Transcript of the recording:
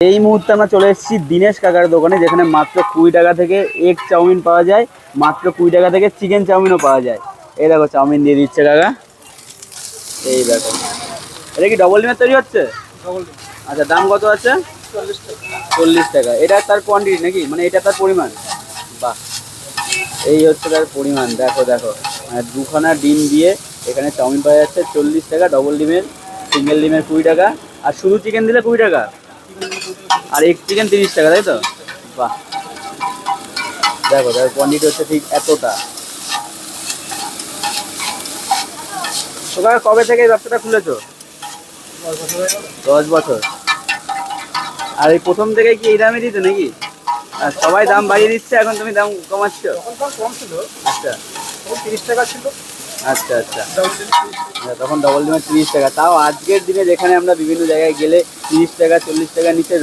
এই মুহূর্তে আমরা চলে এসেছি দীনেশ কাকার দোকানে, যেখানে মাত্র 20 টাকা থেকে এগ চাউমিন পাওয়া যায়, মাত্র 20 টাকা থেকে চিকেন চাউমিনও পাওয়া যায়। এই দেখো চাউমিন দিয়ে দিচ্ছে কাকা। এই দেখো, এটা কি ডবল ডিমের তৈরি হচ্ছে? আচ্ছা, দাম কত আছে? 40 টাকা। এটা তার কোয়ান্টিটি নাকি, মানে এটা তার পরিমাণ? বাহ, এই হচ্ছে তার পরিমাণ। দেখো দেখো, মানে দুখানা ডিম দিয়ে এখানে চাউমিন পাওয়া যাচ্ছে 40 টাকা, ডবল ডিমের, সিঙ্গেল ডিমের 20 টাকা, আর শুধু চিকেন দিলে 20 টাকা, আর এক চিকেন 30 টাকা, তাই তো? বাহ, দেখো দেখো কোয়ান্টিটি হচ্ছে ঠিক এতটা। তোমরা কবে থেকে এই ব্যবসাটা খুলেছো? 10 বছর। আর এই প্রথম থেকে কি এই দামে দিত নাকি? আর সবাই দাম বাড়িয়ে দিচ্ছে, এখন তুমি দাম কমাচ্ছ? কম ছিল, আচ্ছা 30 টাকা ছিল। আচ্ছা আচ্ছা, তখন ডবল ডিমের 30 টাকা। তাও আজকের দিনে যেখানে আমরা বিভিন্ন জায়গায় গেলে 30 টাকা 40 টাকা নিচে